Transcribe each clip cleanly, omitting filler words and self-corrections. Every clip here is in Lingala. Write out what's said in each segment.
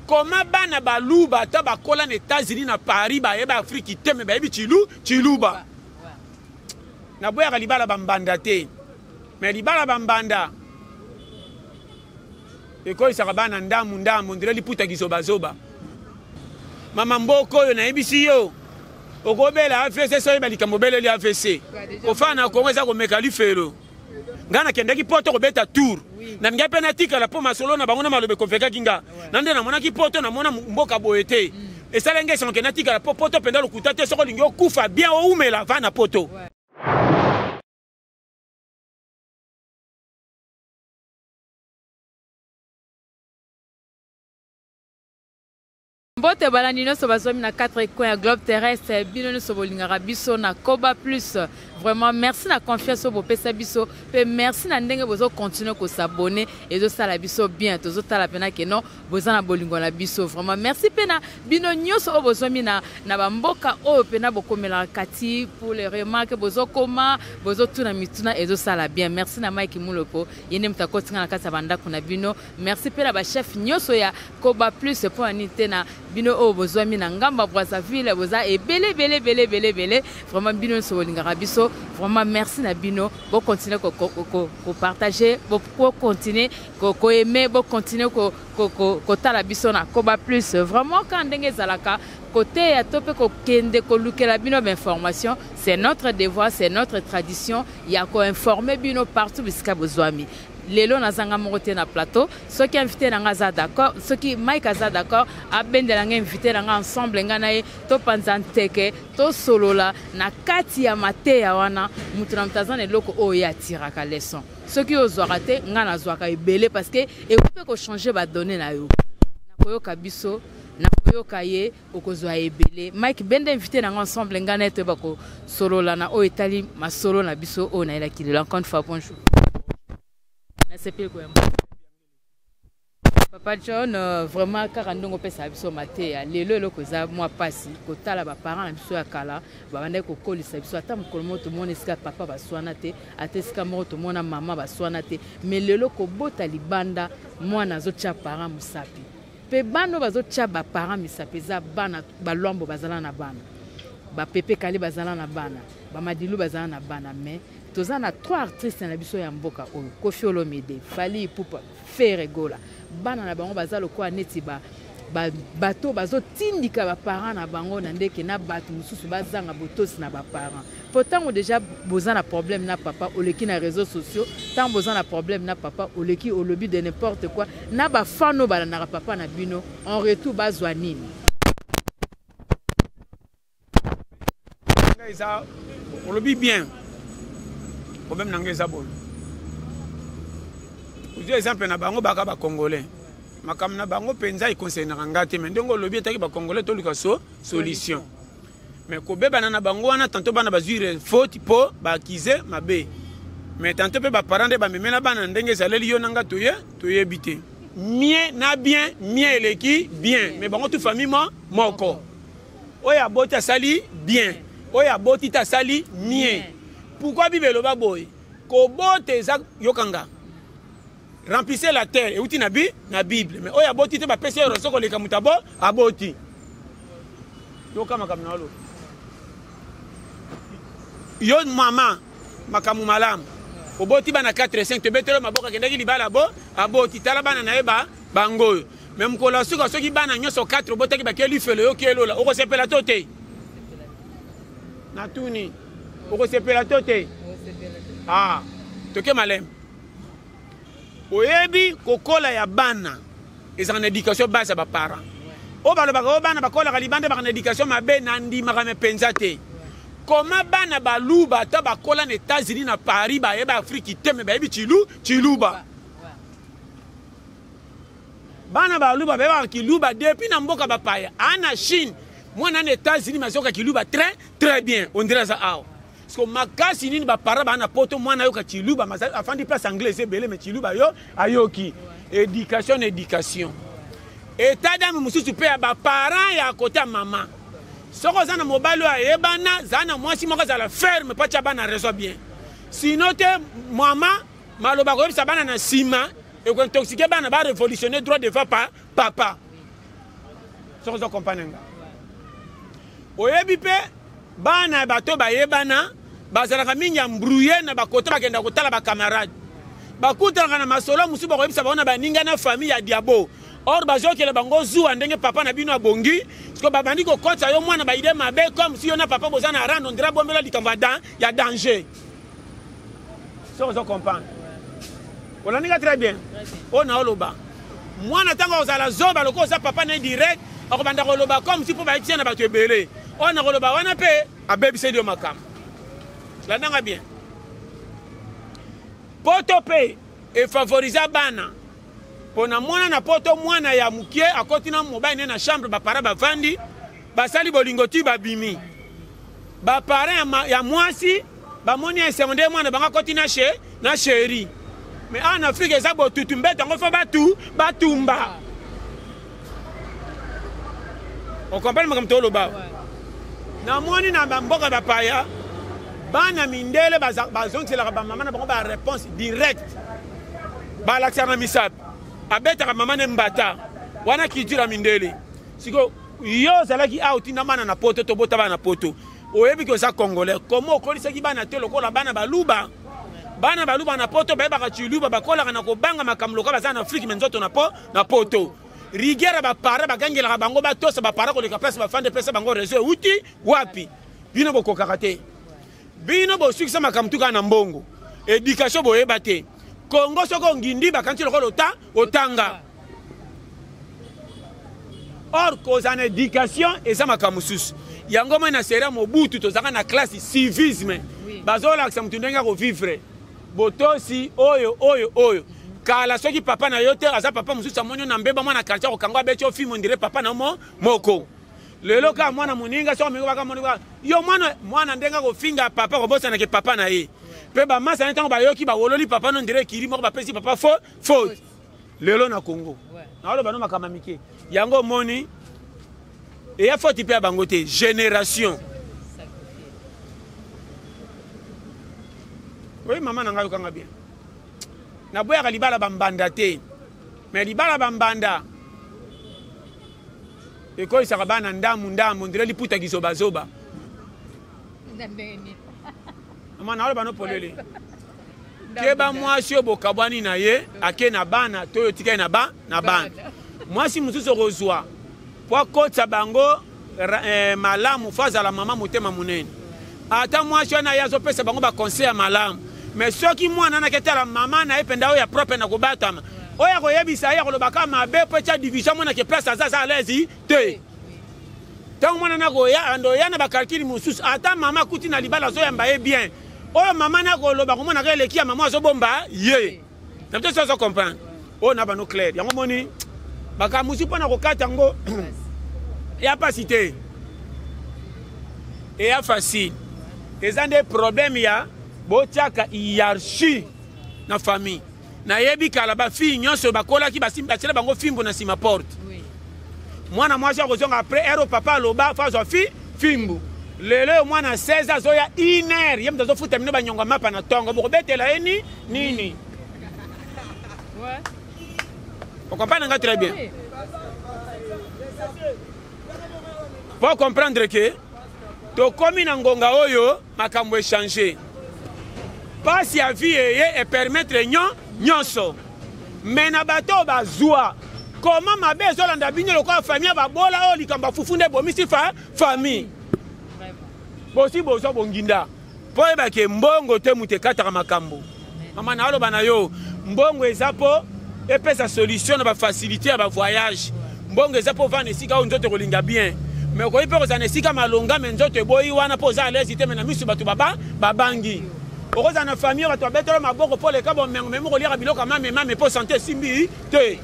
Comment bana baluba ta bakola na États-Unis na Paris ba yeba Afrique te me ba yebi chiluba. Na boya libala bambanda te. Mais libala bambanda. Et ko isa bana ndamu ndire liputa gizoba zoba. Mama mboko yo na yebisi yo. Okobela AFC so yeba likamobele li AFC. Ofana ko ngeza ko mekali fero. Ngana kendeki poto ko beta tour. Na nga penalty kala po masolo na bango na malobe konfeka kinga. Nande na mona ki poto na mona mboka boyete. Et ça l'engage son kenati kala po poto penda lo kutate soko lingo kufa bien o umela va na poto. Mbote balandi nyonso bazomi na 4 coins ya globe terrestre bino nyonso bolingaka biso na Koba Plus. Vraiment merci na confiance au bopesa biso pe merci na ndenge bozo continuer ko s'abonner et zo sala biso bien tozo tala pena ke non boza na bolingo na biso. Vraiment merci pena bino nyonso o bozomi na bamboka o pena bokomela kati pour les remarques bozo koma bozo tuna mituna et zo sala bien. Merci na Mike Mulopo yene mtakotinga na kasa banda kuna bino. Merci pena ba chef nyonso ya Koba Plus pour anite na bino o bozomi na ngamba Brazzaville boza e belé vraiment bino so bolingaka biso. Vraiment merci na bino bo continuer ko partager bo continuer ko aimer bo continuer ko tala biso na Koba Plus. Vraiment quand ndenge zalaka côté ya tope ko kende ko lukela bino d'information, c'est notre devoir, c'est notre tradition ya ko informer bino partout bisika bozwami. Lelo nazanga morote na plateau, ceux qui invité nanga za d'accord, ceux qui Mike aza d'accord, abende nanga invité nanga ensemble ngana ye to panzanteke to solola na kati ya mate ya wana mutu na mtazana eloko o ya tiraka leçon. Ceux qui ozwaka te ngana zwaka ebele parce que et peut ko changer ba donner na yo. Na koyoka biso na koyoka ye okozwa ebele. Mike bende invité nanga ensemble ngana te bako solola na o etali ma solo na biso o na ila kilila. Encore une fois bonjour. Papa John, vraiment, car on a fait ça maté, les lots que ça moi passé, que t'as là bas parents, biso ya kala, bah on est qu'au col ça biso attends que le mot tout le monde est papa va soigner, atteska mot tout le monde maman va soigner, mais les lots que bota libanda, moi nazo tcha parents musapi, pe bano bazo tcha ba parents musapi za bana ba lombo bazala na bana, ba pepe kali bazala na bana, ba madilu bazala na bana, mais tous on a 3 artistes na biso ya mboka oyo Koffi Olomide Fally Ipupa Ferre Gola bana na bango bazalo kwa neti ba bato bazo tindika ba parents na bango na ndeke na bato mususu bazanga botosi na ba parents pourtant on déjà besoin na problème na papa oleki na réseaux sociaux tant besoin na problème na papa oleki au lobby de n'importe quoi na ba fano bala na papa na bino en retour bazwa nini ça au lobby bien problème nangeza bol. Vous exemple na bango baka ba congolais. Makam na bango penza ikonseina ngate mais ndongo lobi etaki ba congolais to lukaso solution. Mais ko beba na bango wana tanto bana bazuire faute po ba akize mabe. Mais tanto pe ba parents de ba memela bana ndenge zaleli yo nanga toye bité. Mien na bien, mien eleki bien. Mais bango toute famille moko. Oya bota sali bien. Oya boti ta sali mien. Pourquoi Bible ba boy? Kobote za yokanga. Remplissez la terre et outi na Bible. Mais oya boti te ba pese rosoko le kamutabo aboti. Yokama kamna lo. Yo mama makamu malam. Oboti bana 4 5 te betelo maboka kendaki libala bo aboti tala bana na eba bango. Même kola suka soki bana nyoso 4 obotaki ba keli felo yo kelo la. Oko sepela tote. Natuni. Oko sepela tote. Ah, toke malem. Oyebi kokola ya bana. Eza en éducation base ba parents. O balo baka o bana bakola kalibande ba en éducation mabe na ndima ka me penzate. Comment bana baluba ta bakola na États-Unis na Paris ba yeba Afrique te me ba yebi chiluba. Bana baluba ba kiluba depuis na mboka ba paya. Ana Chine, moi na États-Unis mazoka kiluba très bien. On dirait ça ah. Parce que makasi nini ba para bana poto mwana yo ka chiluba afandi place anglais c'est belé mais chiluba yo ayoki. Éducation. État d'âme mususu pe ba parents ya côté maman. Soko zana mobile ya ebana zana mwasi moko za la ferme pa cha bana réseau bien. Sinon te maman maloba ko bisa bana na sima et ko intoxiquer bana ba révolutionner droit de papa. soki ozo comprendre nga oyebi mpe bana bato bayebana bazalaka mingi ya mbrouye na bakote bakenda kotala bakamarade bakutanaka na masolo mosusu bakoyebisa bango na baninga na famille ya diabo or bazokela bango zuwa ndenge papa na bino abongi siko babandi kokotisa yo mwana baide mabe comme si yo na papa boza na rando ndira bombela likambo ya danger soki ozo comprendre olaninga très bien oyo na oloba mwana ntango ozala zoba lokola oza papa na direct akobanda koloba comme si mpo bayetia na bato ebele oyo na koloba wana mpe abebiseli yo makambo landanga bien poto mpe efavoriza bana mpona mwana na poto mwana ya mokie akoti na mobali ne na chambre bapara bavandi basali bolingo ti babimi bapara ya mwasi bamoni esekonde mwana bango akoti na sheri mais en Afrique eza botutu mbete yango fo batumba okomprendre makambo toloba namoni na bamboka bapaya bana mindele bazongiselaka bamama na bango baréponse directe balakisaka na misapi abetaka mama ne mbata wana culture ya mindele siko yo ozalaki awa otinda bana na poto tobota bana na poto oyebi ki oza congolais komo okolisaki bana te lokola bana baluba na poto bayebaka chiluba bakolaka na kobanga makambo lokola baza na afrique me nzoto na poto rigere bapara bagangelaka bango batosa bapara koleka place bafande pesa bango réseau euti wapi bino bokokaka te bino bosukisa makambo tuka na mbongo éducation boyeba te kongo soko ngindi bakanti lokola otanga or koza na éducation eza makambo susu yango moi na seria mobutu tozaka na classe civisme bazolakisa mutu ndenge akovivre botosi oyo kala soki papa na yo te aza papa mosusu amoni na mbeba mwana quartier kokangwa abeti yo fimo ndire papa na moko lelo ka mwana moninga soko mingo baka moni yo mwana ndenge akofinga papa kobosanake papa na ye mpe bamasa na ntango bayoki bawololi papa no ndire kiri moko bapesi papa faute lelo na Congo naoloba no makambo mike yango moni eya faute mpe ya bango te génération oui mama na ngai okanga bien naboyaka libala bambanda te mais libala bambanda ekoyisaka bana ndambu ndire liputa kizobazoba mama naoloba no polele keba mwasi oyo bokabwani na ye ake na bana to oyo tikali na bana mwasi mosusu okozwa po akotisa bango malamu fo azala mama motema monene ata mwasi wana ye azopesa bango baconseil ya malamu mais soki mwana anaki etala mama na ye mpenza oyo ya propre na kobatama oyo akoyebisa ye akolobaka mabe po etya division mwana ke place aza alezi te ntango mwana nakoya ando oya na bakalkili mosusu ata mama akuti na libala azoyamba ye bien oyo mama nakoloba komonaka eleki ya mama azobomba ye na bito sozo comprendre oyo na bano clair yango moni makambo mosusu mpo na kokata yango eya pasi te eya facile eza nde problème ya botiaka hiérarchie na famille nayebi kala bafille nyonso bakolaki batiela bango fimbo na nsima porte mwana mwasi akozonga après ero papa aloba fo azwa fimbu lelo mwana 16 azoya 1 heure ye moto azofuta mino banyongo mapa na ntongo bokobetela ye nini okomprendre nga très bien po comprendre ke tokomi na ngonga oyo makambo echange pasi ya vie eye epermettre nyonso me na bato bazwa koma mabe ezolanda bino lokola famille babola oyo likambo afufu nde bomisi famille bosi bozwa bonginda mpo oyebake mbongo te mutu ekataka makambo mama na aloba na yo mbongo eza mpo epesa solution na bafacilité ya bavoyage mbongo eza mpo ovanda esika oyo nzoto kolinga bien me okoyi mpe kozala na esika malonga me nzoto eboyi wana mpo oza alesi te me na miso bato babangi okozala na famille bato babetela maboko mpo leka bomengo memi koliaka biloko mamemame mpo sante esimbi te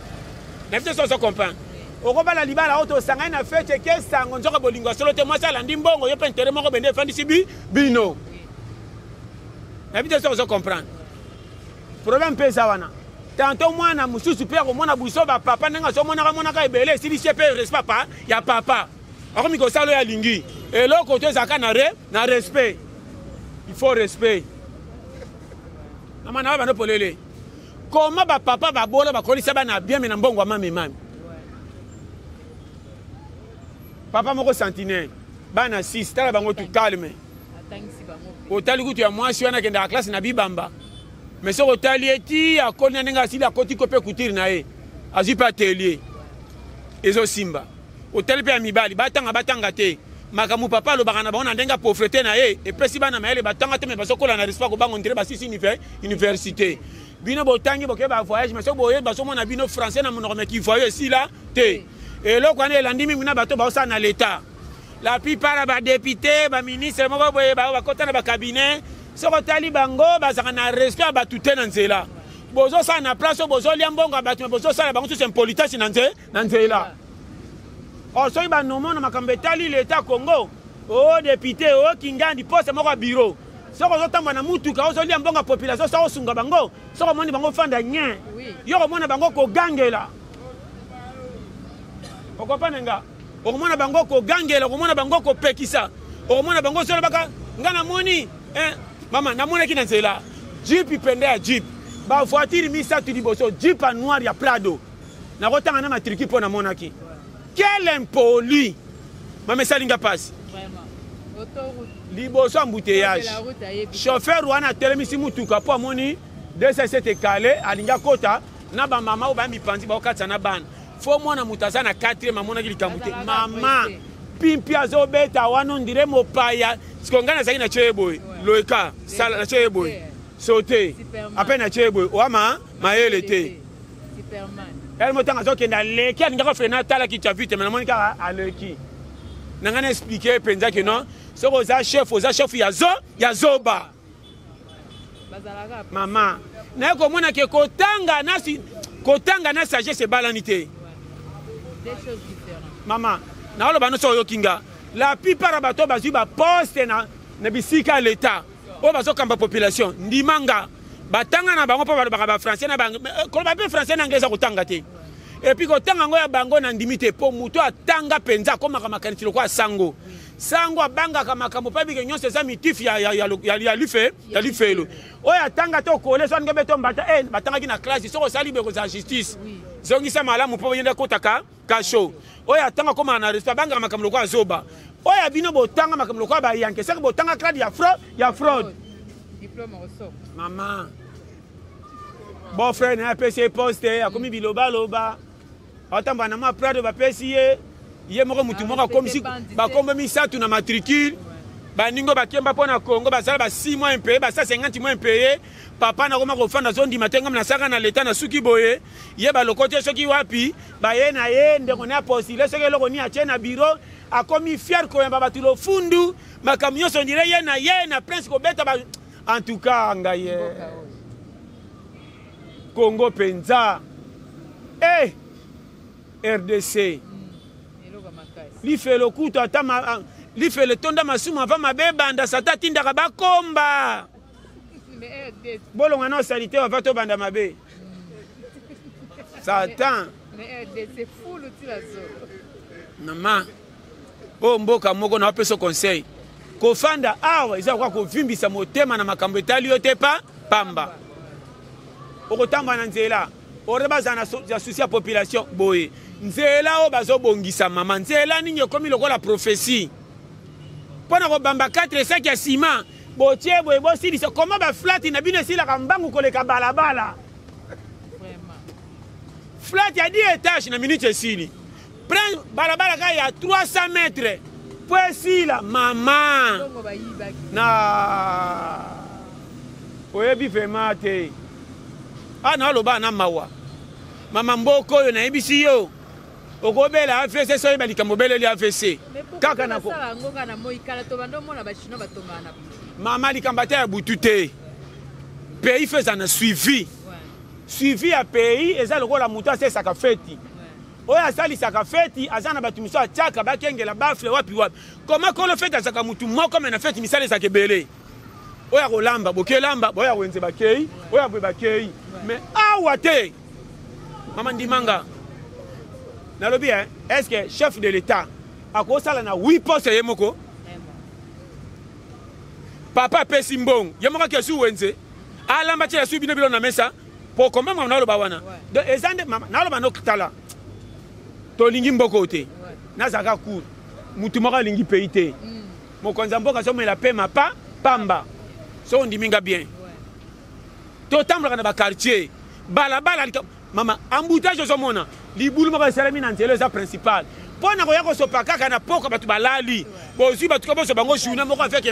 na bite soso comprendre okobala libala oyo tosangani na fete ke sango nzoka bolingo ya solo te mwasi alandi mbongo yo mpe intere moko bende efandisi bino na bite soso comprendre problème mpe eza wana tanto mwana mosusu mpe akomona buso bapapa ndenge azomonaka ebele esilisi mpe respect ya papa akomi kosala oyo alingi eloko to ezalaka na respect il faut respect amana ba bano polele koma bapapa babola bakolisa bana bien me na mbongo ya mamemami papa moko sentinelle bana 6 tala bango tout calme otali kutu ya mwasi wana kenda classe na bibamba mais so otali eti akoni ndenge asili akoti ko pe kutiri na ye azwi pa atelier ezo simba otali pe ya mibali batanga te makamu papa alobaka na bango na ndenge pauvreté na ye epesi bana mayele batanga te mais basokola na respect kobango ndire basisi université bino botangi boke ba voyage mais so boye basomona bino français na monoko mais qui voyage ici là te eloko wana elandi mingi na bato baosala na l'état la plupart ba député ba ministre moko boye bakota na ba cabinet soko tali bango bazaka na respect bato te na nzela bozosala na place bozolia mbongo bato bozosala bango tous impolitesse na nzela soki banomona makambo etali l'état Congo député kingandi poste moko ya bureau soko ozotamba na mutuka ozolia mbongo ya population soko osunga bango soko omoni bango fanda nye yo komona bango kogangela okopane nga okomona bango kogangela okomona bango kopekisa okomona bango solo baka nga namoni mama namonaki na nzela jeep pende ya jeep bavoitire misatu liboso jeep ya noir ya Prado nakotanga na matriki mpo namonaki quel impoli mama esalinga pasi liboso embouteillage chauffeur wana atelemisi mutuka mpo amoni DCC ekale alinga kota na bamama oyo bamipanzi baokatisa na bana fo mwana moto aza na 4e amonaki likambo te mama pimpi azobeta wana ondire mopaya siko ngai nazalaki na tie boye loeka sala na tie boye sote ape na tie boye oama mayele te ele motanga azokende aleki alingaka frena atalaki tia vite me namoni kaka aleki nanga na explike mpenza ke non soki oza chef ya zoba mama naye komona ke kotanga na sagesse ebalani te mama naoloba nyonso oyokinga la plupart ya bato bazwi baposte na bisika ya l'état oyo bazokamba population ndimanga batanga na bango mpo balobaka bafrançais na bango koloba mpe français na anglais eza kotanga te epuis kotanga yango ya bango na ndimi te mpo moto atanga mpenza akomaka makanisi lokola sango sango abangaka makambo mpo abike nyonso eza mitifu ya lifelo oyo atanga te okole so aninga beto mbata batangaki na klase soko osali beko za justice zongisa malamu mpo yende kotaka kasho oyo atanga komaka na respect abangaka makambo lokola zoba oyo abino botanga makambo lokola bayanke seke botanga clade ya fraude mama bon frère na apesi poste akomi bilobaloba atamba na ma Prado bapesi ye moko mutu moko akomisi bakombo misatu na matricule baningo bakemba mpo na Congo basala ba 6 mois impayé basa 50 mois impayé papa na koma kofanda zondima te ngam na saka na leta na suki boye ye balokote soki wapi baye na ye ndeko na postile soki eloko ni atie na bureau akomi fier koyamba bato lofundu makambo nyonso ndire ye na prince kobeta en tout cas ngaye Congo penza RDC lifelo kutu ata lifelo tonda masumu ava mabebanda sata tindaka bakomba bolonga na salite ava to banda mabe satan nama o mboka moko na wapeso conseil kofanda awa eza kwa kovimbisa motema na makambo etali yo te pamba okotamba na nzela orebaza na souci ya population boye nzela o bazobongisa mama nzela nini ekomi lokola prophétie mpona kobamba 4 ya sima botie boye bosilisa koma baflati na bino esilaka mbangu koleka balabala flat ya 10 étage na minute esili balabala kaka ya 300 mètres po esila mama na oyebi vraimen te naoloba na mawa mama mboka oyo nayebisi yo okobela AVC so yeba likambo beleli AVC kaka na mama likambo ata ya butu te pays feza na suivi ya pays eza lokola moto asesaka feti oyo asalisaka feti aza na bato miso atiaka bakengela bafle wapi koma kolo feti azaka motu moko me na feti misala ezaka ebele oyo akolamba bokelamba oyo akoenze bakei oyo aboye bakei me awa te mama ndimanga nalobi est-ce que chef de l'état akosala na 8 postes ye moko papa apesi mbongo ye moko akesi wenze alamba tiela su bino bilo na mesa po koma mama naloba wana donc ezande mama naloba nokutala tolingi mboko te nazaka cour mutu moko alingi pays te mokonzi mboka azomela pema pamba so ondiminga bien totambolaka na baquartier balabala mama embouteillage ozomona libulu moko esalemi na nzela eza principal mpo na koya kosopa kaka na poko bato balali bozwi bato ka boso bango journée moko avec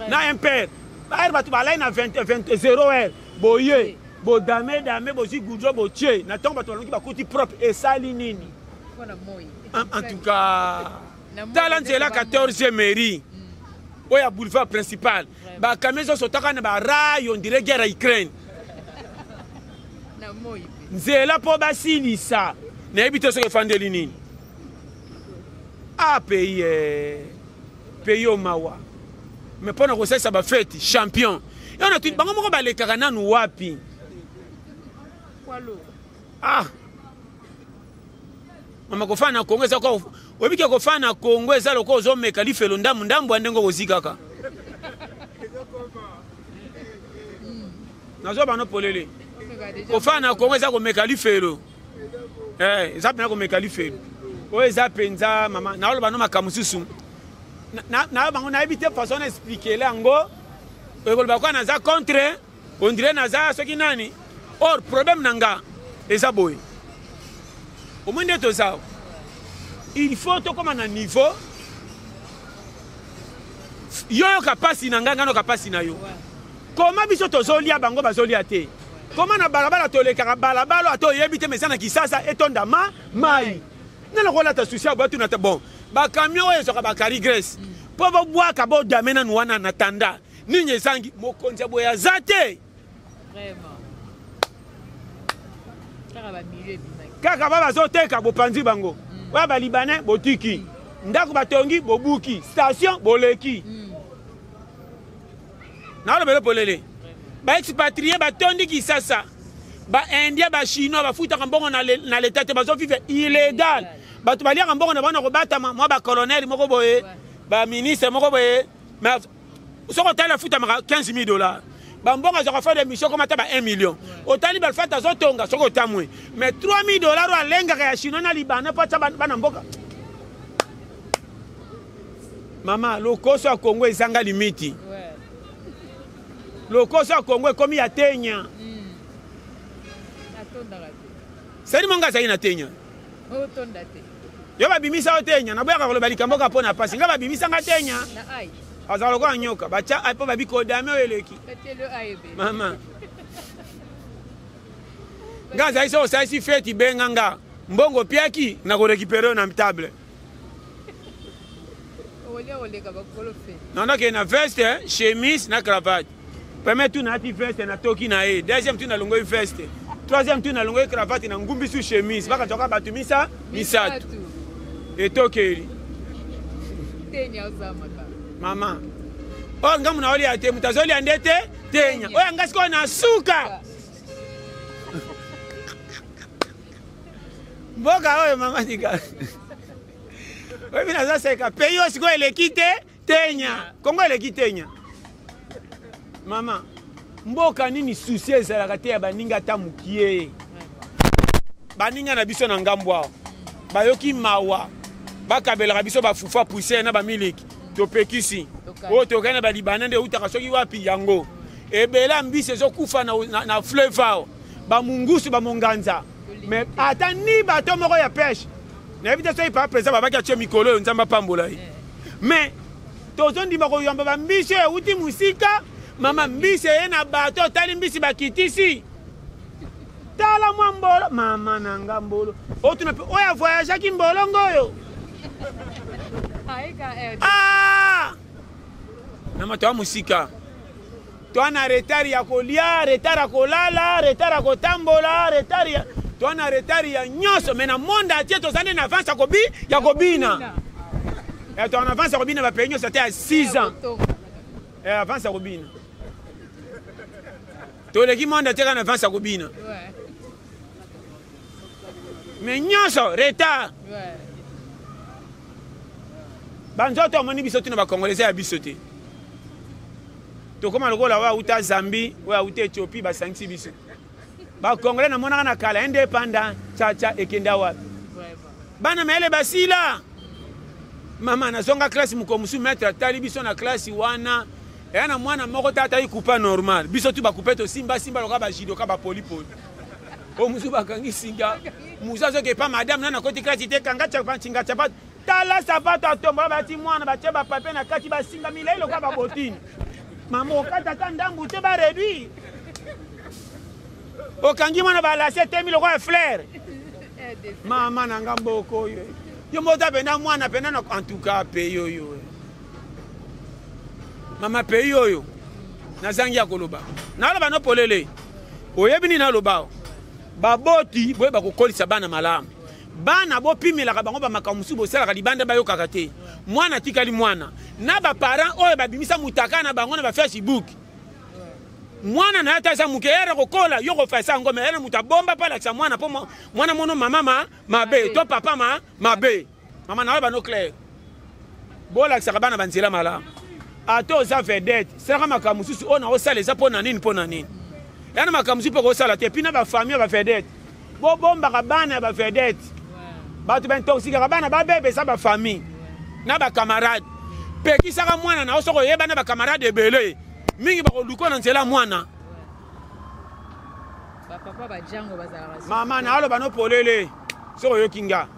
na impere baere bato balali na 0 heure boye bodame bozwi goudron botie na ntongo bato balongi bakuti propre esali nini en tout cas tala nzela 14 mairie oyo ya boulevard principal bakami ezosotaka na barai on dirait guerre ya Ukraine nzela mpo basilisa nayebi te soki efandeli nini pays omawa me mpo na kosalisa bafete champion yona tuni bango moko balekaka nanu wapi mama kofana na Kongo eza ko obike kofana na Kongo eza loko ozomeka lifelo ndambu ndenge kozikaka nazo bano polele kofana na Kongo eza komeka lifelo eza pena komeka lifelo oyo eza penza mama na oloba no makamususu na bango na ebite façon expliquer yango ekoloba kwa naza contre on dirait naza soki nani or problème nanga eza boy au moins de ça il faut to comme na niveau yo kapasi na nganga no kapasi na yo comment biso tozolia bango bazolia te comment na balabala toleka balabala ato yebite mesa na kisasa etonda mai nana kola ta souci abatu na bon ba camion oyo soka ba kari graisse po bo bwa ka bo damena nwana na tanda ninye sangi mokonza boya zate vraiment kaka baba zoteka bopanzi bango oya balibane botiki ndako batongi bobuki station boleki naolobele polele baexpatrie batondi kisasa baindien bachinois bafutaka mbongo na leta te bazovivre illégal bato baliaka mbongo na bana kobatama mwa bacolonel moko boye baministre moko boye mais soko otali afutamaka $15,000 bambongo azaka fa de mission komata ba 1 million otali balfata azotonga soko otamwe mais $3,000 oyo alengaka ya chinois na libana mpo atya bana mboka mama lokoso ya Kongo ezanga limiti lokoso ya Kongo ekomi ya tenya seli monga azali na tenya yo babimisa otenya naboyaka koloba likambo ka mpo na pasi nga babimisanga tenya azala lokola nyoka bacha mpo babikodame oyo eleki mama nga azali so osalisi feti benga nga mbongo piaki na korekipere oyo na table nandokee na veste chemise na cravate premier tour nati veste na toki na ye deuxième tour na longoi veste troisième tour na longoi cravate na ngumbi su chemise baka toka bato misato etokeli mama oyo nga muna olia te mutu azolia nde te tenya oyo nga sikoyo na suka mboka oyo mama nika oyo bina azoseka pays oyo sikoyo eleki te tenya Kongo eleki tenya mama mboka nini susi ezalaka te ya baninga ata mokie baninga na biso na ngambo awa bayoki mawa bakabelaka biso bafufa poussière na bamiliki topekisi oyo tokai na balibana nde eutaka soki wapi yango ebela mbisi ezokufa na fleuve awa bamungusu bamonganza mais ata ni bato moko ya peshe nayebi te soki papa président babaki atie mikolo oyo nzambe apambola ye mais tozondima koyamba bambisi oyo euti mosika mama mbisi eye na bato otali mbisi bakitisi tala mwa mbolo mama nanga mbolo otuna pe oyo avoyageaki mbolongo oyo na mato ya mosika toa na retard ya kolia retard ya kolala retard ya kotambola retard ya toa na retard ya nyonso me na monde atie tozali na avance ya kobina toa na avance ya kobina bapeyi nyonso ate ya 6 ans avance ya kobina toleki monde atieka na avance ya kobina me nyonso retard banzoto omoni biso tuna bakongolese ya biso te tokoma lokola oyo auta Zambie oyo auta Ethiopie basangisi biso bakongole namonaka na kala indépendant chacha ekenda wapi bana mayele basila Mama nazonga classe mukomusu maître atali biso na classe wana. Et na mwana moko tata yi coupa normal. Biso tu ba couper to simba loka ba jido ka ba polipoli. O musu bakangi singa. Musa zo ke pa madame na koti classe te kanga chapa chinga chapa. Tala sapato atomba ba ti mwana ba cheba pape na kati ba singa milelo ka ba botini. Mama okata kandambu te ba réduit. Okangi mwana ba la 7000 ko fleur. Mama nanga mboko yo. Yo mota pena mwana pena en tout cas payo yo. Mama payo yo. Nazangi ya koloba. Na loba no polele. Oyebi ni na loba. Baboti boye bakokolisa bana malamu. Bana bo pimela ka bango ba makamusu bo sala ka libanda ba yo kakate. Mwana tikali mwana. Na ba parents oyo babimisa mutaka na bango na ba Facebook. Mwana na yata sa mukera kokola yo ko fasa ngome ena mutabomba pala kisa mwana po mwana mono mama mabe to papa mabe mama na ba no clair bola kisa bana banzela mala ato za vedette sera makamususu ona osala eza po na nini yana makamusu po ko sala te pina ba famille ba vedette bo bomba ka bana ba vedette ba to ben toxique ka bana ba bebe sa ba famille na ba camarade pekisa ka mwana na osoko yeba na ba camarade ebele mingi ba koluko na nzela mwana ba papa ba jango bazala mama na alo bano polele soko yo kinga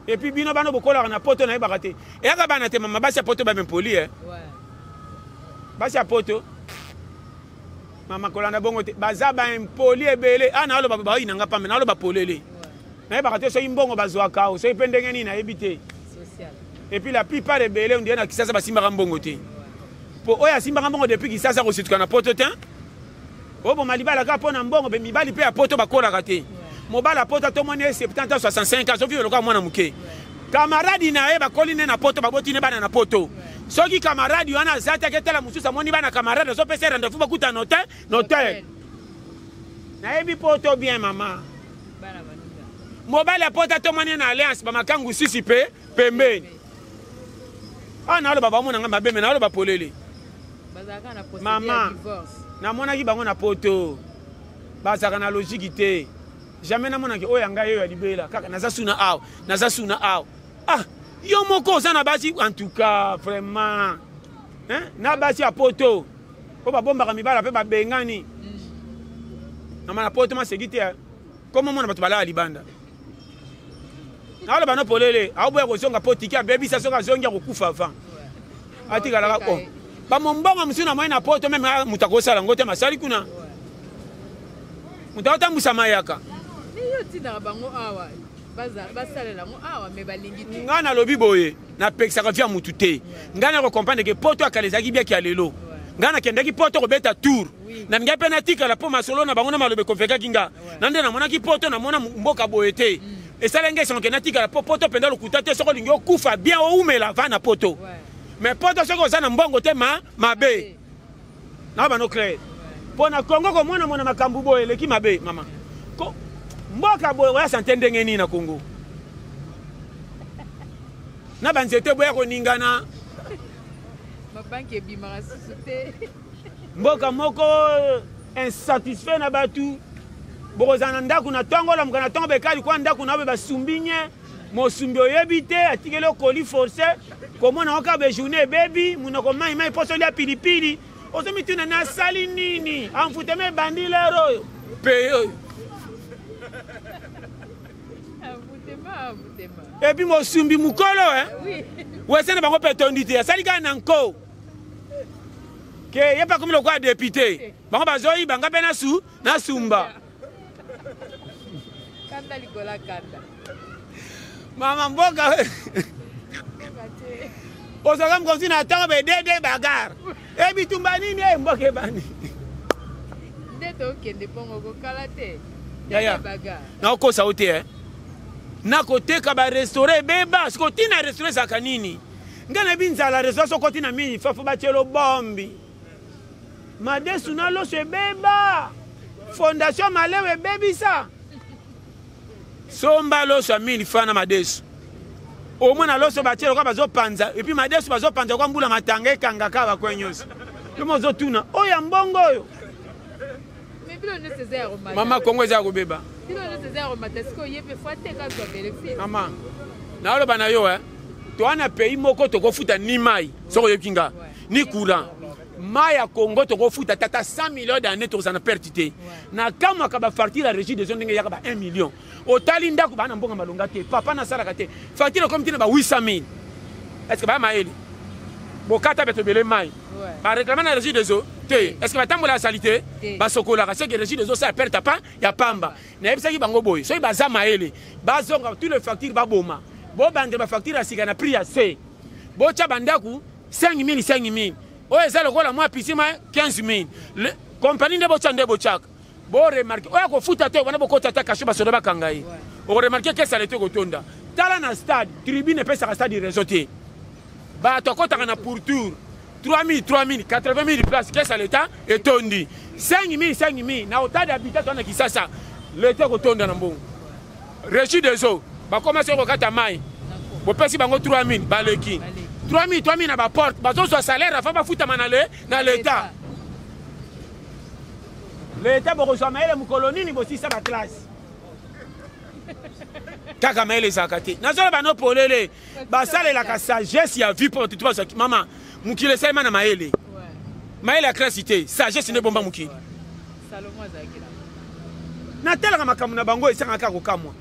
et puis bino bano bokola na poto na yeba te e aka bana te mama basi poto ba mempoli basi poto mama kolanda bongo te baza ba impoli ebele ana alo ba inanga pambe na alo ba polele na yeba te so imbongo bazwa kao so ipendenge ni na yebite social et puis la plupart ebele on dit na kisasa basimba mbongo te po oya simba mbongo depuis kisasa ko situka na poto te obo malibala ka pona mbongo be mibali pe ya poto bakola kate mobala poto to moni 70 65 ans so vivre loka mwana muke camarade na e bakoli ne na poto baboti ne bana na poto soki camarade wana zata ketela mususa moni bana camarade so pesa rendez-vous bakuta notaire na ebi poto bien mama bana baninga mobala poto to moni na alliance ba makangu sisi pe pembe ana lo baba mona ngamba be na lo bapolele bazaka na procédure mama divorce na mona ki bango na poto bazaka na logique te jamais na mona ki oya ngai yo ya libela kaka naza suna aw ah yo moko za na basi en tout cas vraiment na basi a poto ko ba bomba ka mibala pe ba bengani na mana poto ma segite comme mona bato bala libanda na lo bana polele awu boya ko zonga potiki a bebi sa zonga zonga ko kufa avant atika la ko ba mombongo musuna mwana poto meme mutakosala ngote masali kuna mutata musamayaka ni yo tina bango awa basalela ngo awa me balingi te ngana lobi boye na pekisa ka via mutute ngana ko comprendre que poto akalezaki bia ki alelo ngana kendaki poto ko beta tour na ngai pe na tika la po masolo na bango na malobe ko feka kinga na nde na mona ki poto na mona mboka boyete esalenge sonke na tika la poto penda lokuta te soko lingi okufa bien o umela va na poto mais poto soko za na mbongo te mabe na ba no clair pona Congo ko mona makambu boye leki mabe mama ko mboka boye wa sante ndenge ni na Congo na banzete boye ko ningana mabanki ebimaka susu te mboka moko insatisfait na batu bokozana ndako na tongo la mukana tongo bekali kwa ndako na be basumbinye mosumbi oyebi te atikeli okoli forcé komona oka be journée bebi munoko mai poso lia pilipili ozomituna na sali nini amfuteme bandi lero oyo pe oyo et puis mosumbi mukolo wesene bango pe tondi te asali kaka na nko ke ye pa komi lokwa député bango bazoyiba nga mpe na sumba kanda likola kanda mama mboka ozaka mkonzi na ntango bedede bagare ebitumba nini mboka ebani nde tokende mpongo kokala te yaya bagare nakokosa o te nakoteka barestaurant ebeba siko tina restaurant ezalaka nini ngai nayebi nzala restaurant soko tina mini fafo batielo bombi madesu na loso ebeba fondation malewe ebebisa somba loso ya mini fa na madesu omwe na loso batielo kwa bazopanza epuis madesu bazopanza kwa mbula matanga ekangaka bakwe nyonso yo mozotuna oyo mbongo oyo mama kongo eza kobeba mama naoloba na yo toi na pays moko to ko futa ni mai soko yokinga ni courant mai ya Congo to ko futa tata 100 millions d'années to sana pertité na kama ka ba facture la régie des zones ngaya ba 1 million otali ndako bana mbonga malonga te papa na sala kate facture comme tina ba 800 000 est-ce que ba maeli bokata beto bele mai ba réclamer na régie des eaux te est-ce que ba tambola salité ba sokola ka c'est que régie des eaux ça perte pas ya pamba na ebisa ki bango boy so ba za maeli ba zonga tous les factures ba boma bo bande ba facture ya sika na prix ya C bo cha bandaku 5 000 oyo eza lokola mwa pisima 15 000 compagnie nde bocha nde bochaka bo remarque oyo kofuta te wana bokota ta kashe basoda bakanga ye o remarque ke salete kotonda tala na stade tribune epesaka stade réseau te bato akotaka na pourtour 3 000 80 000 place ke saleta etondi 5 000 na otade habitat wana kisasa lete kotonda na mbongo régie des eaux bakomasi kokata mai bopesi bango 3 000 baleki 3 000 na ba porte bazo so salaire avant ba futa manale na l'état boko so maele mukoloni ni bosi sa ba classe kaka maele zakati na zo ba no polele ba sale la ka sagesse ya vie pour tout ça maman mukile sai mana maele maele ya classe cité sagesse ne bomba mukile Salomon zakira na tela makamu na bango esanga ka kokamwa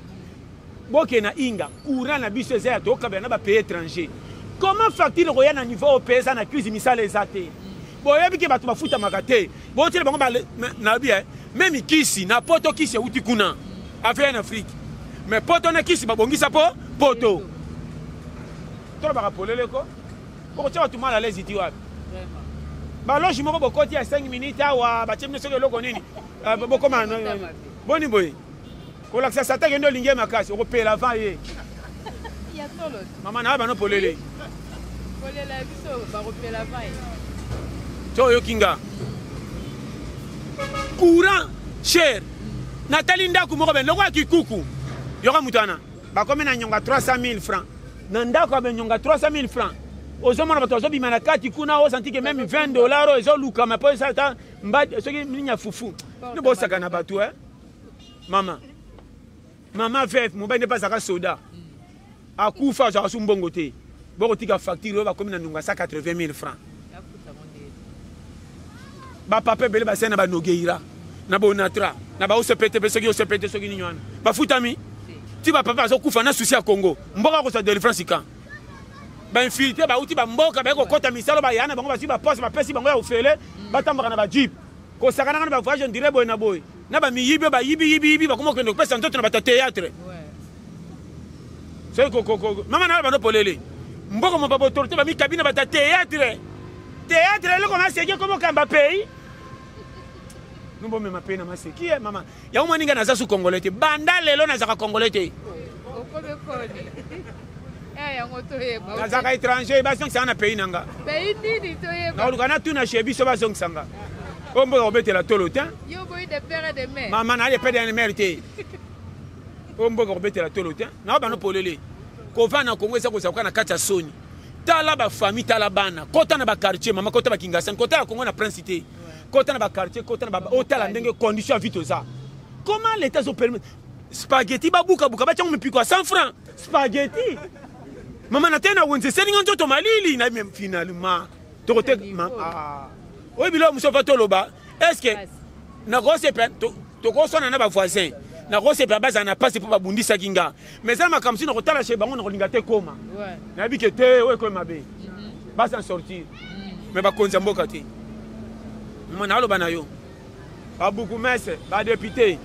boke na inga courant na biso za to ka na ba pays étranger. Comment facture roya na niveau européen na cuisine misale ezate boyebi ke bato bafuta makate bo tele bango na bien même kisi na poto kisi uti kuna affaire en Afrique mais poto na kisi babongisa poto to ba rapolele ko ko tia tout mal à l'aise iti wapi ba loge moko bokoti ya 5 minutes awa ba chemne soko loko nini bokoma boni boy ko la ça ta ngendo linge makasi ko pela avant ye ya tolo mama na ba no polele la biso ba repela vai to yokinga courant cher Nathalie ndako moko ben lokwa kikuku yoka mutana ba comme na nyonga 300 000 francs na ndako ba nyonga 300 000 francs ozomona bato zo bimana kati kuna o senti que même $20 ezo luka mais pour ça ta mba soki minya fufu ne bosaka na bato mama veuve mon ne pas aka soda akufa za sumbongo te boko tika facture ba comme na nunga 180 000 francs ba papa bele ba sena ba nogeira na bonatra na ba osepete soki ni nywana ba futami ti ba papa zo kufa na souci ya Congo mboka ko sa délivrance ka ba infiltré ba uti ba mboka ba ko kota misalo ba yana bango ba si ba poste ba pesi bango ya ofele ba tambaka na ba jeep ko sakana na ba voyage on dirait boy na ba miyibe ba yibi ba komo ko pesa ntoto na ba théâtre c'est ko mama na ba no polele mboko mo babo torte ba mi cabine ba théâtre le comment c'est que comment kamba pays nous bon même pays na ma c'est qui mama ya umani nga na zasu congolais te banda lelo na zaka congolais te okobe koni ya ngoto yeba na zaka étranger ba c'est na pays nanga pays nini to yeba na ulukana tu na chebi so ba zong sanga ombo obetela tolo te yo boy de père et de mère mama na de père et de mère te ombo obetela tolo te na ba no polele ko va na Congo esa ko sa na kata soni tala ba famille tala bana kota na ba quartier mama kota ba kingasan kota na Congo na principauté kota na ba quartier kota na ba hôtel ndenge condition vite ça comment l'état se permet spaghetti ba buka ba changu mpiko 100 francs spaghetti mama na tena wonze seninga nzoto malili na même finalement to kote mama oyi bilo muso fa toloba est-ce que na gose pe to ko sona na ba voisin na gose pe baza na passe pour ba bundisa kinga mais ça makamsi na kotala chez bango na kolinga te koma na bi ke te o ko mabe ba s'en sortir mais ba konza mboka te mona alo bana yo ba buku messe ba député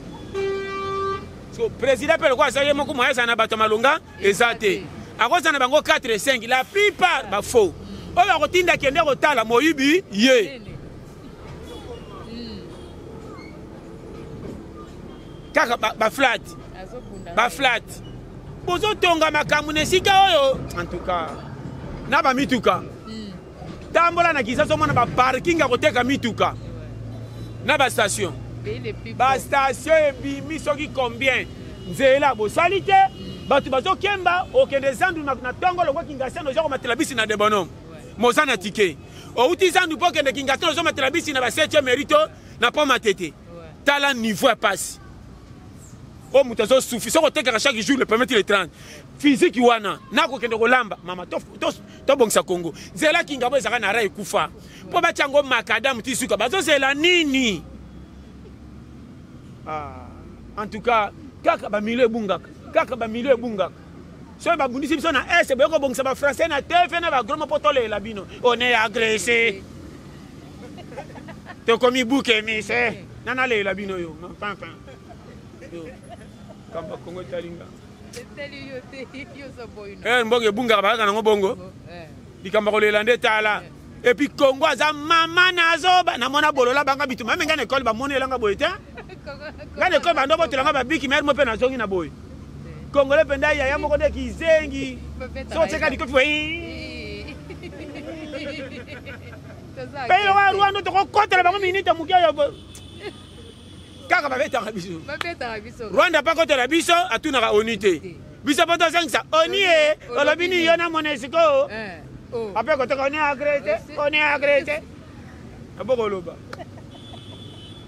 so président pe quoi ça yemo ko moya sana bato malonga ezate akoza na bango 4 et 5 la plupart ba faux oyo kotinda kende kotala moyibi ye kaka ba flat bozo tonga makamu nesika oyo en tout cas na ba mituka tambola na kisaso mona ba parking a koteka mituka na ba station ebimi soki combien nzela bosalite bato bazo kemba okende zandu na tongo lokwa kingasano zako matela bisi na debonom mozana tike outi zandu po kende kingasano zo matela bisi na ba 7e mérito na po matete tala niveau passe o mutu azosufri soki otekaka chaque jour le premier le 30 physique wana nakokende kolamba mama tobongisa Congo nzela kingabo ezaka na ra ekufa mpo batia yango makadamu ti suka bazozela nini en tout cas kaka bamilio ebungaka soki babundisi biso na este boye kobongisa bafrançais na tefe na bagroma mpo tolela bino on est agressé tokomi buke mise nanalela bino yo enfin kamba Congo talinga mbongo ebungaka bakaka nango bongo likambo kolela nde tala epuis Congo aza mama nazoba namona bolola banga bituma ame nga na ekole bamonelanga boye te nga na ekole bando botelanga babiki mayari mo mpe nazongi na boye Congolais penda yaya moko nde kizengi so oteka likofi pelo wa Rwanda tokokotela bango minute moke oyo kaka babetaka biso Rwanda pa kotela biso atunaka oni te biso po tozangisa oni e olobi ni yo na Monesco ape kotoka oni agrete abokoloba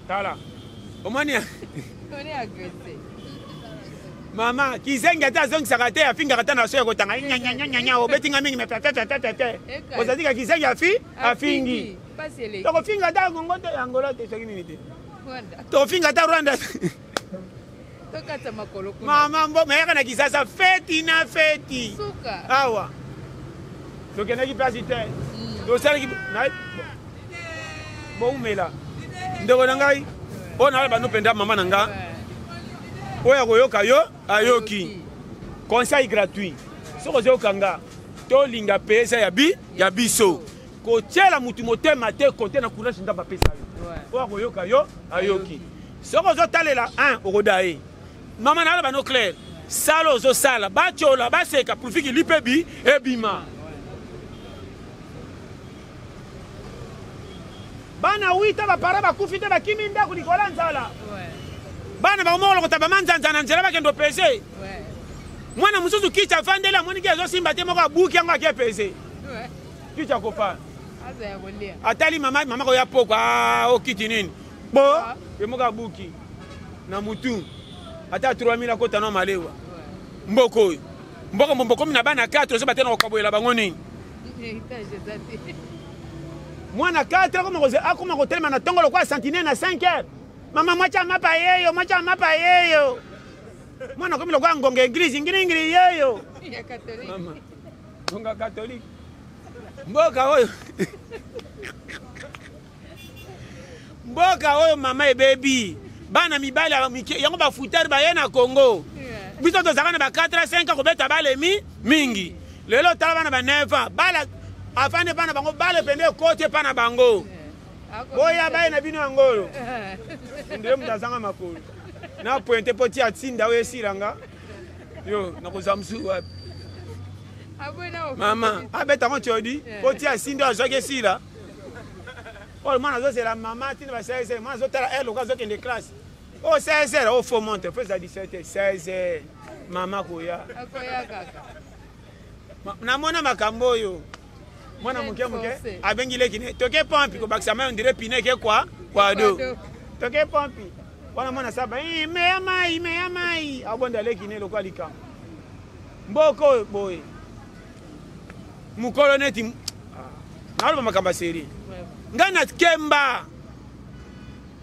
tala omoni mama kizengi ata azongisaka te afingaka ta na so ya kotanga nyanyanyanya obetinga mingi mepepepepepe ozazika kizengi afingi tokofinga ta Congo te Angola te soki nini te tofinga ta Rwanda mama mbo meyaka na Kisasa feti na feti awa tokendaki place te tosalaki boumela ndeko na ngai oyo na bano penda mama na nga oyo akoyoka yo ayoki conseil gratuit soki ozoyoka nga tolinga pesa ya biso kotiela mutu motema te kote na courage nda bapesa yo oyo akoyoka yo ayoki soki ozotalela 1 okoda ye mama na aloba no clair sala ozosala batiola baseka profiki lipebi ebima bana wita bapara bakufi te bakimi ndako likola nzala bana bakomolokota bamanzanza na nzela bakende opese mwana mosusu kicha afandeli amoniki azosimba te moko abuki yango ake pese kicha kopa atali mama koya poko okiti nini bo emoko abuki na mutu ata 3000 akota no malewa mboko oyo mboko komi na bana 4 ozo batena kokaboyela bango nini mwana 4 akoma kotelema na tongo lokwa sentinelle na 5 heures mama mwacha mapa yeyo mwana komi lokwa ngonga eglise ngiri yeyo mama ngonga catholique mboka oyo mama ebebi bana mibali yango bafutari baye na Congo biso tozalaka na ba 4 5 kobeta bale mingi lelo tala bana ba 9 bala afande bana bango bale pende kote pana bango boya baye na bino angolo ndire mutazanga makolo na pointe poti atsinda we silanga yo nakozamsu wapi mama abeta ngo chodi poti asindo azoke sila o mwana zosela mama tini ba 16 mwana zotala elo ka zokende classe o 16 o fo monte fais à 17 16 mama koya kaka namona makambo yo mwana muke abengile kine toke pompi ko bakisa mayo ndire pine ke kwa do toke pompi wana mwana saba me mai abonda le kine lokwa likam mboko boy mukolo neti nalo makamba seri ngana kemba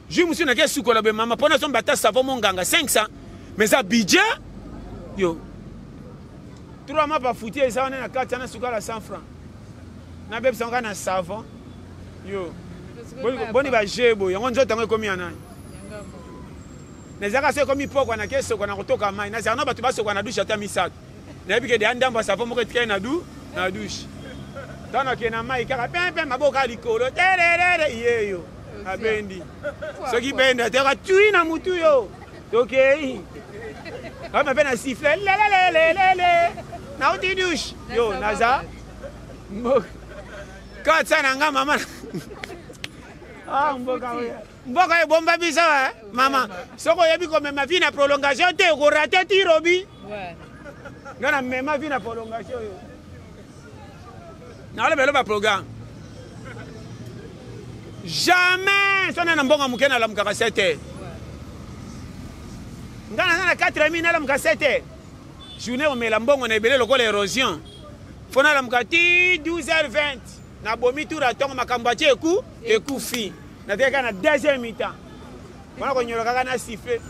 ju musu na ke sukola be mama pona so mbata savon monganga 500 mais ça budget yo 3 mois pa fouti eza na kati na sukala 100 francs na bebe sanga na savon yo boni ba jebo yango nzoto tango komi anani nezaka se komi poko na keso na kotoka mai na zana batu baso na douche ata misato na bike de andamba savon moko tika na douche tana ke na mai kaka pempe maboka likolo tererere yeyo abendi soki benda te ka tui na mutu yo okay ama pena siffle lelelelele na oti douche yo naza katsa nanga mama mboka ebomba biso mama soko yebi ko mema vie na prolongation te ko rater tirobi ngana mema vie na prolongation yo na le belo ba programme jamais sona na mbonga mukena la mukaka 7 heures ngana na 4000 na lamuka 7h journée omela mbongo na ebele lokola érosion fona lamuka ti 12h20 na bomi tour atongo makambo atie ekufi na teka na deuxième mi-temps wana konyolo kaka na sifflet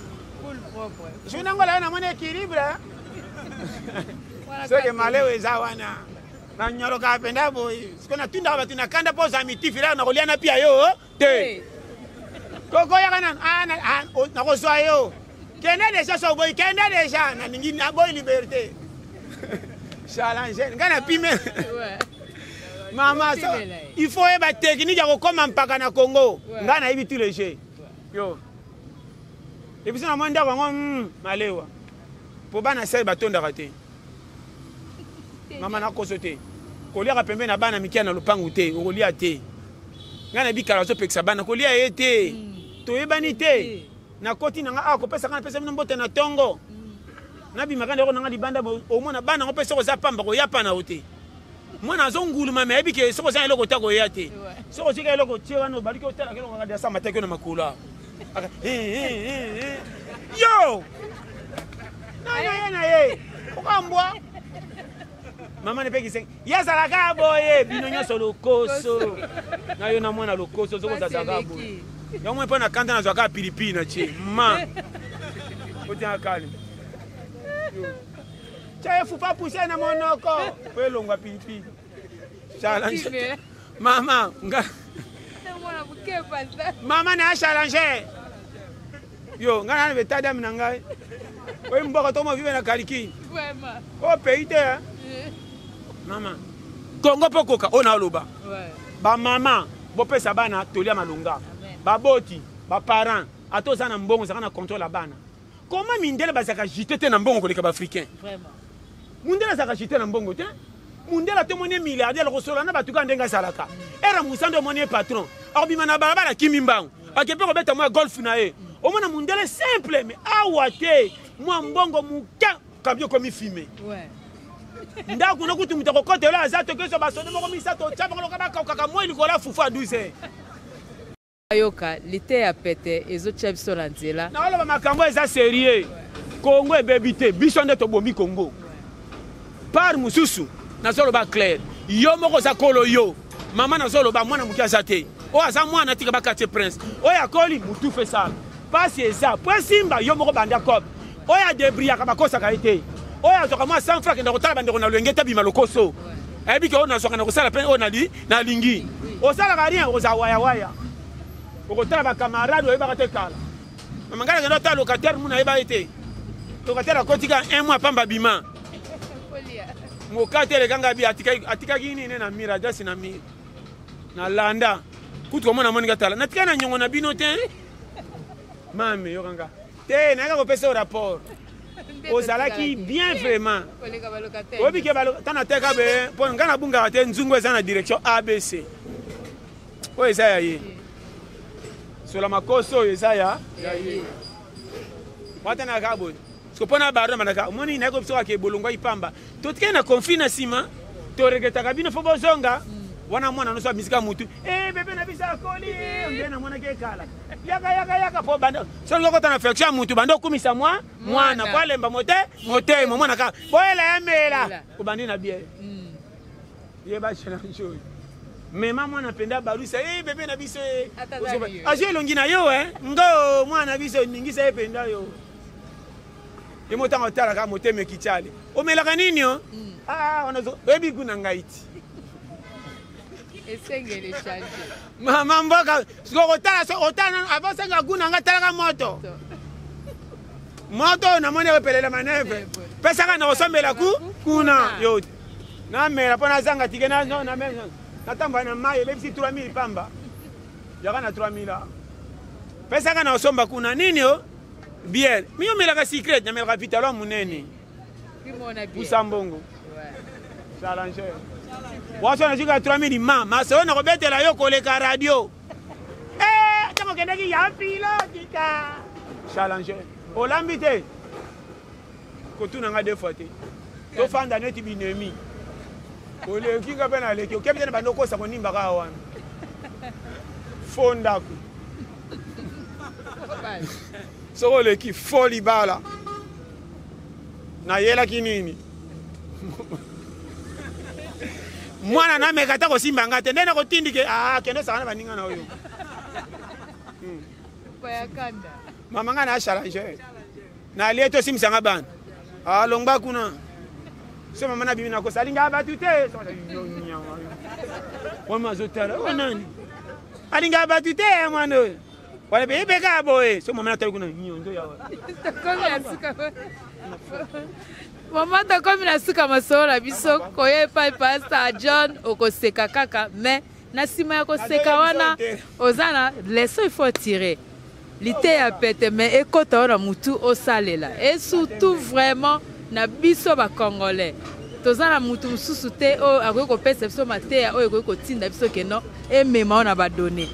journée ngola na mona équilibre soki maleo eza wana na nyolo ka penda boy sikona tunda ba tunakanda po za mitifira na kolia na pia yo te koko ya kana na kozwa yo kende déjà so boy kende déjà na ningi na boy liberté challenge ngana pime mama so il faut eba technique ya kokoma mpaka na Congo ngana ibi tous les jeux yo et puis na mwanda kwa malewa po bana sel batonda raté mama na kosote kolia pembe na bana mikia na lupangu te okolia te ngana bikala so peksa bana kolia ete toyebani te na koti nanga akopesa kana pesa mbote na tongo na bimaka ndeko nanga libanda omona bana ngopesa ko za pamba ko yapa na ote mwana zongulu mama ebike soko za eloko tako yate soko chika eloko chewa no baliki otala kelo ngada sa mateke na makula yo na ye okambwa mama ne peki seng yazala ka boye bino nyoso lokoso na yo na mwana lokoso zoko za zagabu ya mwe pa na kanda na zwaka pilipili na che ma otia kali cha fu pa pousser na monoko pe longa pilipili challenge mama nga mama na challenge yo ngana be tada minanga oyi mboko to mo vive na kariki vraiment o pays te mama Congo pokoka ona loba ba mama bo pesa bana tolia malunga ba boti ba parents atoza na mbongo zaka na contrôle la bana comment mindele bazaka jitete na mbongo koleka ba africain vraiment mundela zaka jitete na mbongo te mundela to moné milliardaire ko sola na batuka ndenga salaka era musando moné patron akobima na barabara kimimbango akepe ko beta mo golf na ye o mona mundele simple mais awate mo mbongo muka kabio komi filmé ouais ndako na kutu mutako kote la za to keso basone moko misato chapa ko ka kaka mo ilikola fufu a 12h ayoka lite ya pete ezo chabiso la nzela na wala makambo eza sérieux Congo ebebite biso nde to bomi Congo par mususu na solo ba clair yo moko za kolo yo mama na solo ba mwana mukia zate o aza mwana tika ba quartier prince o ya koli mutu fe ça passe eza point simba yo moko banda kob o ya debria ka bakosa ka ite o ya zoka mwa 100 francs ndako tala bandeko na lwengeta bima lokoso ebi ke ona zoka na kosala pe ona na lingi o sala ka rien o za waya waya okotala ba camarade oyeba te kala mamangala ngendo ta locataire muna yeba ete locataire akotika 1 mois pamba bima mokatele kanga bi atika gini ne na mira dasi na mira na landa kutu komona moninga tala natika na nyongo na bino te mame yo kanga te na ka kopesa rapport ozalaki bien vraiment obi ke balo tana teka be pon ngana bunga te nzungu eza na direction ABC o eza ya ye sur la makoso Isaiah wata na kabo sikopona barama na moni na ko biso ke bolongwa ipamba to tkena conflit na sima to regeta kabino fo bozonga wana mwana no so misika mutu bebe na bisa koli ngena mwana ke kala yaka po banda so ngoko tana fection mutu bando kumisa mwana kwa lemba mote mwana ka boela yamela kubandi na bie yeba chana njoi mema mwana penda barusa bebe na biso aje longi na yo ngo mwana biso ningisa penda yo emotanga tala ka moteme kichale omelaka nini yo onazo bebi kuna ngaiti esengele change mama mboka siko otana avasenga kuna ngatala ka moto na mone repelela maneve pesa kana osombela kuna yo na mera pona zanga tikena na mena natamba na maye bebisi 3000 pamba yaka na 3000 pesa kana osomba kuna nini yo bien miyo melaka secret na melaka vitalo munene kimona bien usambongo challenge waso na jika 3000 mama so na kobetela yo koleka radio tango kendeki ya pilotika challenge olambite kotuna nga deux fois te to fanda neti binemi ole kinga pena leki okebye na bandoko sa konimba ka wana fonda ku soko leki foli bala na yela kinini mwana na mekata ko simba ngate ndena ko tindike kendo sana baninga na oyo Bayakanda mama ngana ashalange na lieto simsanga bana longba kuna so mama na bibi na ko salinga batute wa mazotala wanani alinga batute mwana wale bebe ka boy so mama na tali kuna nyondo ya mama ta komi na suka masola biso koye pai pastor John okoseka kaka mais na sima ya koseka wana ozana leso il faut tirer lité ya pete mais ekota wana mutu osalela et surtout vraiment na biso ba congolais tozana mutu mususu te o akoki kopesa biso mateya oyo ekoki kotinda biso keno emema wana badone